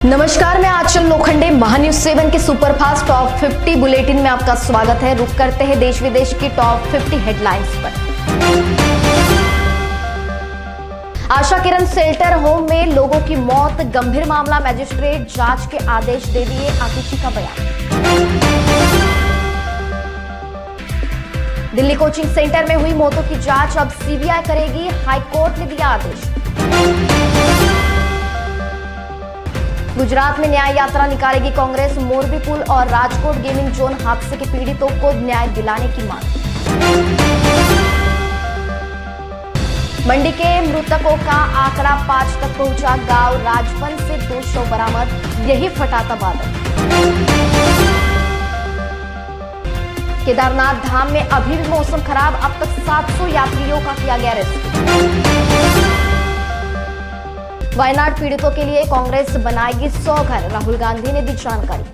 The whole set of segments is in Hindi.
नमस्कार, मैं आंचल लोखंडे महान्यूज 7 के सुपरफास्ट टॉप 50 बुलेटिन में आपका स्वागत है। रुक करते हैं देश विदेश की टॉप 50 हेडलाइंस पर। आशा किरण शेल्टर होम में लोगों की मौत, गंभीर मामला, मजिस्ट्रेट जांच के आदेश दे दिए, आतिशी का बयान। दिल्ली कोचिंग सेंटर में हुई मौतों की जांच अब सीबीआई करेगी, हाईकोर्ट ने दिया आदेश। गुजरात में न्याय यात्रा निकालेगी कांग्रेस, मोरबी पुल और राजकोट गेमिंग जोन हादसे के पीड़ितों को न्याय दिलाने की मांग। मंडी के मृतकों का आंकड़ा 5 तक पहुंचा, गांव राजवन से 2 शव बरामद, यही फटा था बादल। केदारनाथ धाम में अभी भी मौसम खराब, अब तक 700 यात्रियों का किया गया रेस्क्यू। वायनाड पीड़ितों के लिए कांग्रेस बनाएगी 100 घर, राहुल गांधी ने दी जानकारी।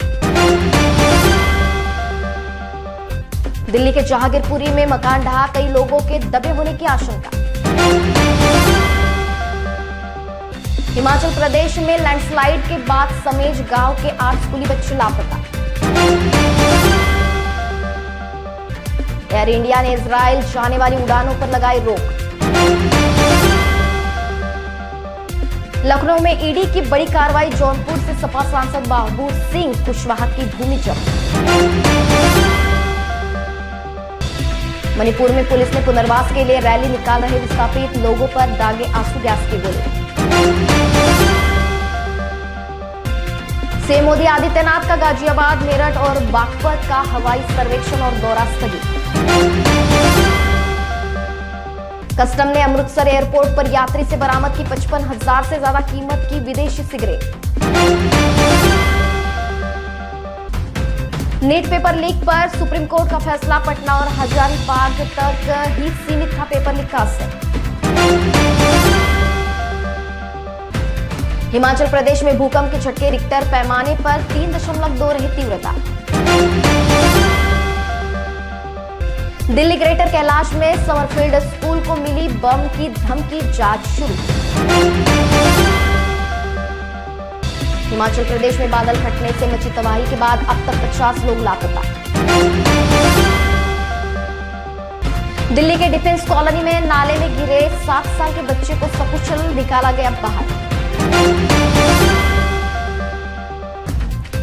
दिल्ली के जहांगीरपुरी में मकान ढहा, कई लोगों के दबे होने की आशंका। हिमाचल प्रदेश में लैंडस्लाइड के बाद समेज गांव के 8 स्कूली बच्चे लापता। एयर इंडिया ने इजराइल जाने वाली उड़ानों पर लगाई रोक। लखनऊ में ईडी की बड़ी कार्रवाई, जौनपुर से सपा सांसद महबूब सिंह कुशवाहा की भूमि जब्त। मणिपुर में पुलिस ने पुनर्वास के लिए रैली निकाल रहे विस्थापित लोगों पर दागे आंसू गैस के गोले। सीएम मोदी आदित्यनाथ का गाजियाबाद, मेरठ और बागपत का हवाई सर्वेक्षण और दौरा स्थगित। कस्टम ने अमृतसर एयरपोर्ट पर यात्री से बरामद की 55,000 से ज्यादा कीमत की विदेशी सिगरेट। नीट पेपर लीक पर सुप्रीम कोर्ट का फैसला, पटना और हजारीबाग तक ही सीमित था पेपर लीक का असर। हिमाचल प्रदेश में भूकंप के झटके, रिक्टर पैमाने पर 3.2 रही तीव्रता। दिल्ली ग्रेटर कैलाश में समरफील्ड स्कूल को मिली बम की धमकी, जांच शुरू। हिमाचल प्रदेश में बादल फटने से मची तबाही के बाद अब तक 50 लोग लापता। दिल्ली के डिफेंस कॉलोनी में नाले में गिरे 7 साल के बच्चे को सकुशल निकाला गया बाहर।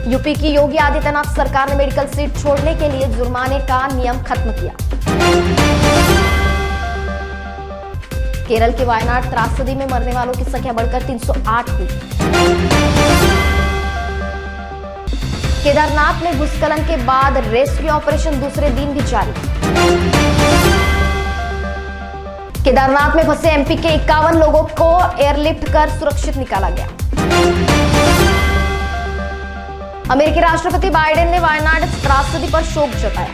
यूपी की योगी आदित्यनाथ सरकार ने मेडिकल सीट छोड़ने के लिए जुर्माने का नियम खत्म किया। केरल के वायनाड त्रासदी में मरने वालों की संख्या बढ़कर 308 हुई। केदारनाथ में भूस्खलन के बाद रेस्क्यू ऑपरेशन दूसरे दिन भी जारी। केदारनाथ में फंसे एमपी के 51 लोगों को एयरलिफ्ट कर सुरक्षित निकाला गया। अमेरिकी राष्ट्रपति बाइडेन ने वायनाड त्रासदी पर शोक जताया।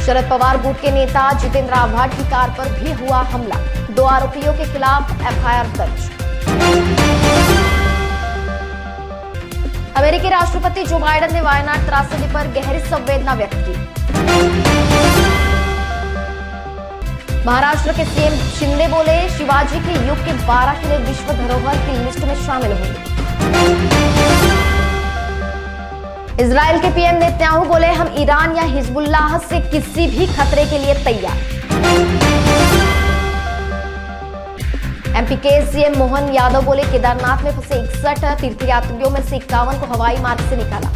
शरद पवार गुट के नेता जितेंद्र आव्हाड की कार पर भी हुआ हमला, 2 आरोपियों के खिलाफ एफआईआर दर्ज। अमेरिकी राष्ट्रपति जो बाइडेन ने वायनाड त्रासदी पर गहरी संवेदना व्यक्त की। महाराष्ट्र के सीएम शिंदे बोले, शिवाजी के युग के 12 किले विश्व धरोहर की लिस्ट में शामिल होंगे। इजराइल के पीएम नेतन्याहू बोले, हम ईरान या हिजबुल्लाह से किसी भी खतरे के लिए तैयार। एमपी के सीएम मोहन यादव बोले, केदारनाथ में फंसे 61 तीर्थयात्रियों में से 51 को हवाई मार्ग से निकाला।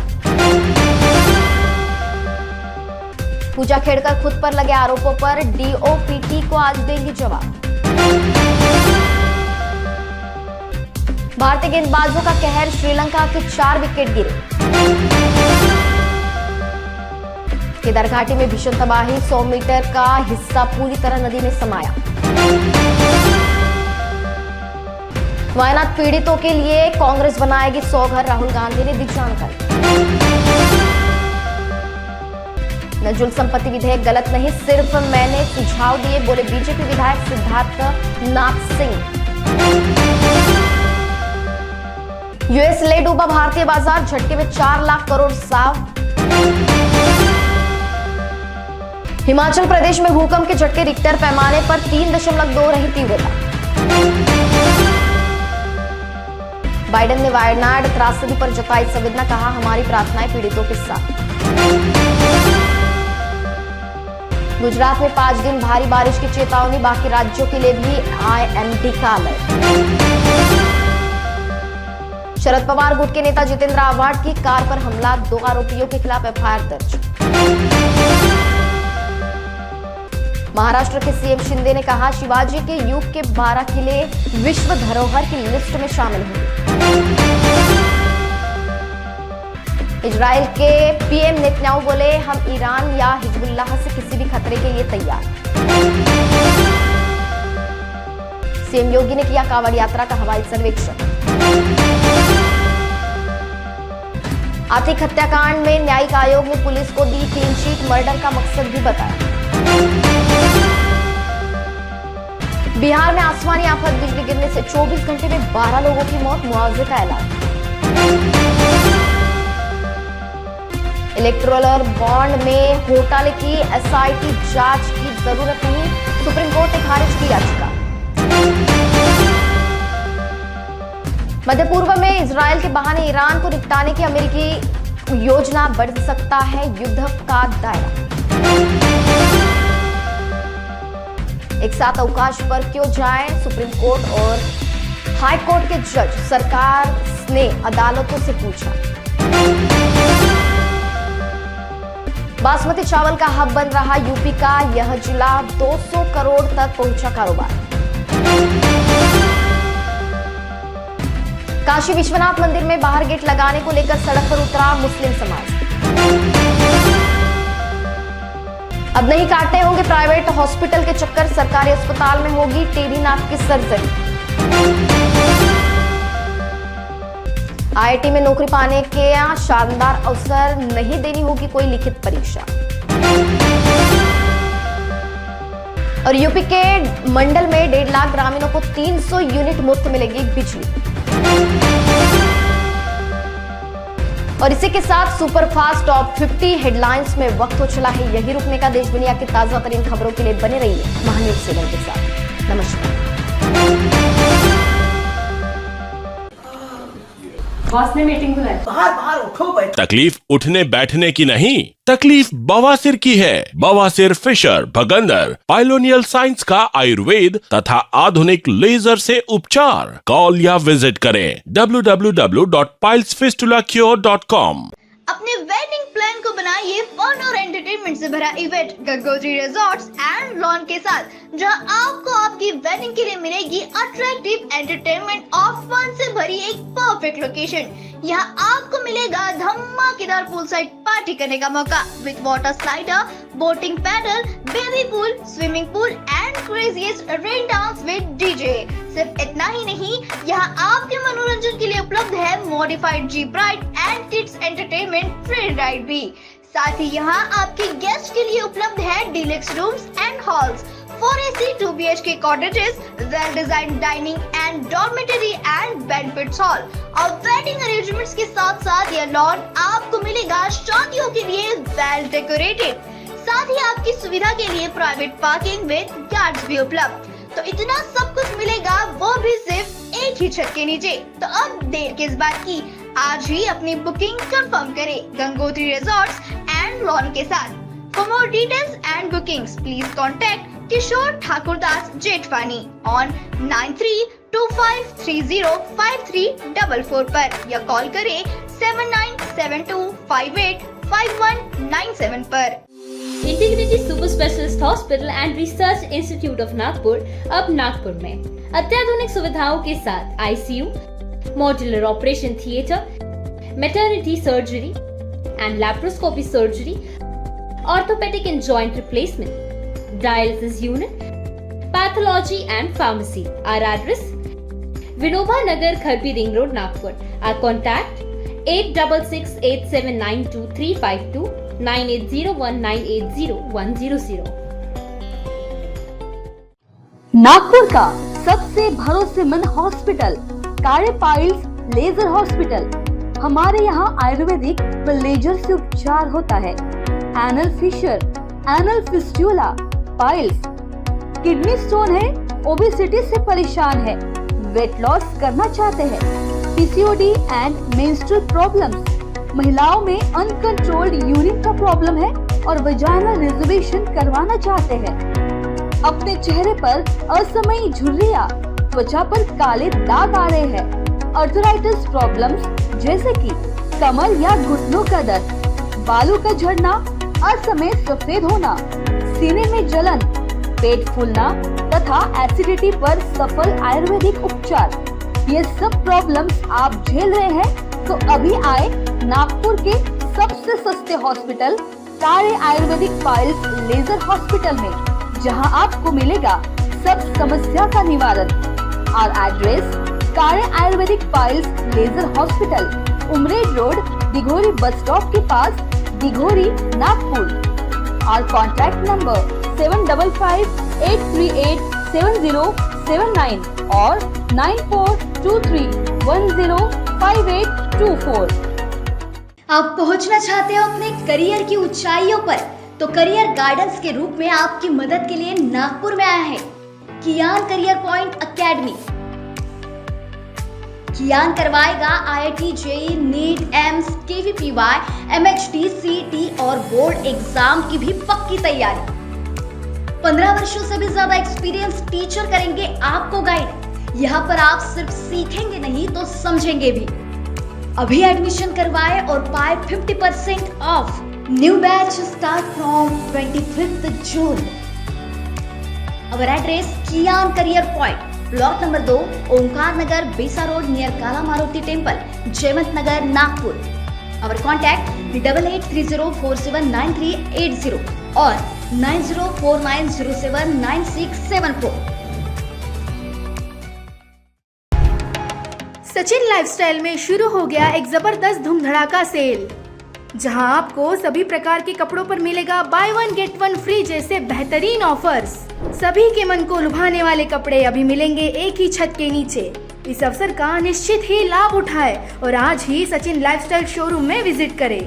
पूजा खेड़कर खुद पर लगे आरोपों पर डीओपीटी को आज देंगी जवाब। भारतीय गेंदबाजों का कहर, श्रीलंका के 4 विकेट गिरे। केदार घाटी में भीषण तबाही, 100 मीटर का हिस्सा पूरी तरह नदी में समाया। वायनाड पीड़ितों के लिए कांग्रेस बनाएगी 100 घर, राहुल गांधी ने दी जानकारी। नजुल संपत्ति विधेयक गलत नहीं, सिर्फ मैंने सुझाव दिए, बोले बीजेपी विधायक सिद्धार्थ नाथ सिंह। यूएस ले डूबा भारतीय बाजार, झटके में 4 लाख करोड़ साव। हिमाचल प्रदेश में भूकंप के झटके, रिक्टर पैमाने पर 3.2 रही तीव्रता। बाइडेन ने वायनाड त्रासदी पर जताई संवेदना, कहा हमारी प्रार्थनाएं पीड़ितों के साथ। गुजरात में 5 दिन भारी बारिश की चेतावनी, बाकी राज्यों के लिए भी IMD का अलर्ट। शरद पवार गुट के नेता जितेंद्र आव्हाड की कार पर हमला, 2 आरोपियों के खिलाफ FIR दर्ज। महाराष्ट्र के सीएम शिंदे ने कहा शिवाजी के युग के 12 किले विश्व धरोहर की लिस्ट में शामिल होंगे। इजराइल के पीएम नेतन्याहू बोले हम ईरान या हिजबुल्लाह से किसी भी खतरे के लिए तैयार। सीएम योगी ने किया कांवड़ यात्रा का हवाई सर्वेक्षण। आर्थिक हत्याकांड में न्यायिक आयोग ने पुलिस को दी क्लीन शीट, मर्डर का मकसद भी बताया। बिहार में आसमानी आफत, बिजली गिरने से 24 घंटे में 12 लोगों की मौत, मुआवजे का ऐलान। इलेक्टोरल बॉन्ड में घोटाले की SIT जांच की जरूरत नहीं, सुप्रीम कोर्ट ने खारिज की याचिका। मध्य पूर्व में इजराइल के बहाने ईरान को निपटाने की अमेरिकी योजना, बढ़ सकता है युद्ध का दायरा। एक साथ अवकाश पर क्यों जाएं? सुप्रीम कोर्ट और हाई कोर्ट के जज, सरकार ने अदालतों से पूछा। बासमती चावल का हब बन रहा यूपी का यह जिला, 200 करोड़ तक पहुंचा कारोबार। काशी विश्वनाथ मंदिर में बाहर गेट लगाने को लेकर सड़क पर उतरा मुस्लिम समाज। अब नहीं काटने होंगे प्राइवेट हॉस्पिटल के चक्कर, सरकारी अस्पताल में होगी टेढ़ी नाक की सर्जरी। IIT में नौकरी पाने के शानदार अवसर, नहीं देनी होगी कोई लिखित परीक्षा। और यूपी के मंडल में 1.5 लाख ग्रामीणों को 300 यूनिट मुफ्त मिलेगी बिजली। और इसी के साथ सुपरफास्ट टॉप 50 हेडलाइंस में वक्त हो चला है यही रुकने का। देश दुनिया की ताजा तरीन खबरों के लिए बने रहिए महान्यूज 7 के साथ। नमस्कार। बॉस ने मीटिंग बुलाई। बाहर उठो बैठो। तकलीफ उठने बैठने की नहीं, तकलीफ बवासीर की है। बवासीर फिशर भगंदर पाइलोनियल साइंस का आयुर्वेद तथा आधुनिक लेजर से उपचार। कॉल या विजिट करें www.pilesfistulacure.com। अपने वेडिंग प्लान को बनाइए फन और एंटरटेनमेंट से भरा event Gangotri resorts and lawn के साथ, जहां आपको आपकी वेडिंग के लिए मिलेगी अट्रैक्टिव एंटरटेनमेंट और फन से भरी एक परफेक्ट लोकेशन। यहाँ आपको मिलेगा धमाकेदार पूल साइड पार्टी करने का मौका with water slider, boating pedal, baby pool, swimming pool and craziest rain dance with DJ. सिर्फ इतना ही नहीं, यहाँ आपके मनोरंजन के लिए उपलब्ध है modified jeep ride and kids entertainment free ride भी। साथ ही यहाँ आपके गेस्ट के लिए उपलब्ध है deluxe rooms and halls, 4 AC 2 BHK cottages, well-designed dining and dormitory and banquet hall और वेडिंग अरेंजमेंट्स के साथ साथ यह लॉन आपको मिलेगा शादियों के लिए वेल डेकोरेटेड। साथ ही आपकी सुविधा के लिए प्राइवेट पार्किंग विद गार्ड्स भी उपलब्ध। तो इतना सब कुछ मिलेगा, वो भी सिर्फ एक ही छत के नीचे। तो अब देर किस बात की, आज ही अपनी बुकिंग कंफर्म करें गंगोत्री रिजॉर्ट्स एंड लॉन के साथ। For more details and bookings, please contact Kishore Thakurdas Jetwani on 9325305344 पर या कॉल करें 7972585197 पर। Integrity super specialist hospital and research institute of Nagpur अब नागपुर में अत्याधुनिक सुविधाओं के साथ ICU, modular operation theatre, maternity surgery and laparoscopy surgery, orthopedic and joint replacement, dialysis unit, pathology and pharmacy. Our address: Vinoba Nagar, Kharbi Ring Road, Nagpur. Our contact: 8668792352 9801980100। Nagpur का सबसे भरोसेमंद हॉस्पिटल कार्य पाइल्स लेजर हॉस्पिटल। हमारे यहाँ आयुर्वेदिक व लेजर से उपचार होता है। Anal fissure, anal fistula, piles, kidney stone है, ओबेसिटी से परेशान है, वेट लॉस करना चाहते हैं, पीसीओडी एंड मेंस्ट्रुअल प्रॉब्लम्स, महिलाओं में अनकंट्रोल्ड यूरिन का प्रॉब्लम है और वजाइनल रिजर्वेशन करवाना चाहते हैं, अपने चेहरे पर असमयी झुर्रियां, त्वचा पर काले दाग आ रहे हैं, अर्थराइटिस प्रॉब्लम्स जैसे कि कमर या घुटनों का दर्द, बालों का झड़ना, असमय सफेद होना, सीने में जलन, पेट फूलना तथा एसिडिटी पर सफल आयुर्वेदिक उपचार, ये सब प्रॉब्लम्स आप झेल रहे हैं तो अभी आए नागपुर के सबसे सस्ते हॉस्पिटल कार्य आयुर्वेदिक पाइल्स लेजर हॉस्पिटल में, जहां आपको मिलेगा सब समस्या का निवारण। और एड्रेस कार्य आयुर्वेदिक piles laser hospital, Umred road, Dighori bus stop के पास, दिघोरी, नागपुर। और कॉन्टैक्ट नंबर 7538387079 और 9423105824। आप पहुंचना चाहते हो अपने करियर की ऊंचाइयों पर, तो करियर गाइडेंस के रूप में आपकी मदद के लिए नागपुर में आया है Kiyan career point academy. Kiyan करवाएगा IIT, JEE, NEET, AIIMS, KVPY, MHT, CET और बोर्ड एग्जाम की भी पक्की तैयारी। 15 वर्षों से भी ज्यादा एक्सपीरियंस टीचर करेंगे आपको गाइड। यहाँ पर आप सिर्फ सीखेंगे नहीं तो समझेंगे भी। अभी एडमिशन करवाए और पाए 50% off. New batch start from 25th June। Our address Kiyan career point, block number 2, Omkar Nagar, Besa road near Kala Maruti temple, Jaywant Nagar, Nagpur. Our contact 8830479380 और 9049079674। सचिन लाइफस्टाइल में शुरू हो गया एक जबरदस्त धूम धड़ाका सेल, जहां आपको सभी प्रकार के कपड़ों पर मिलेगा बाय 1 गेट 1 फ्री जैसे बेहतरीन ऑफर्स। सभी के मन को लुभाने वाले कपड़े अभी मिलेंगे एक ही छत के नीचे। इस अवसर का निश्चित ही लाभ उठाएं और आज ही सचिन लाइफस्टाइल शोरूम में विजिट करें।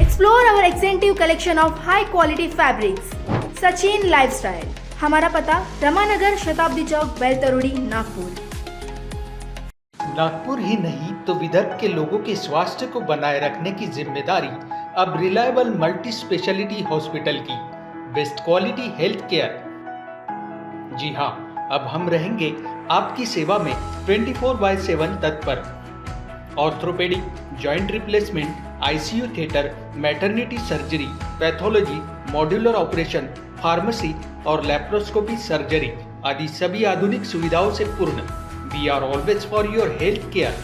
Explore our extensive collection of high quality fabrics. Sachin lifestyle, हमारा पता रमानगर, शताब्दी चौक, बेलतरोड़ी, नागपुर। नागपुर ही नहीं तो विदर्भ के लोगों के स्वास्थ्य को बनाए रखने की जिम्मेदारी अब रिलायबल मल्टी स्पेशलिटी हॉस्पिटल की। Best quality health care. जी हाँ, अब हम रहेंगे आपकी सेवा में 24/7 तत्पर। Orthopaedic, joint replacement, ICU theatre, maternity surgery, pathology, modular operation, pharmacy और लैप्रोस्कोपी सर्जरी आदि सभी आधुनिक सुविधाओं से पूर्ण। We are always for your health care।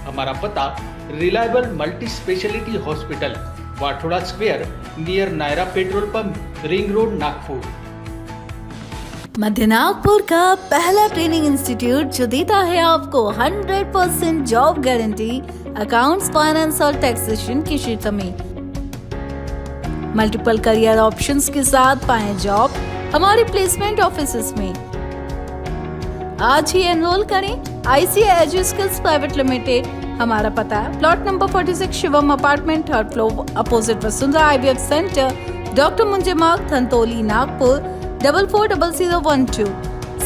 हमारा पता reliable multi speciality hospital, Wathoda square near Nayara petrol pump, ring road, Nagpur. मध्य नागपुर का पहला ट्रेनिंग इंस्टीट्यूट जो देता है आपको 100% जॉब गारंटी अकाउंट्स, फाइनेंस और टैक्सेशन के क्षेत्र में। मल्टीपल करियर ऑप्शंस के साथ पाएं जॉब हमारे प्लेसमेंट ऑफिसेस में। आज ही एनरोल करें ICA एजुस्किल्स प्राइवेट लिमिटेड। हमारा पता है plot number 46, Shivam apartment, 3rd floor, opposite Vasundhara IVF centre, doctor Munje Marg, Dhantoli, Nagpur 440012।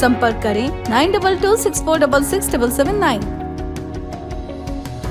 संपर्क करें 9226466779।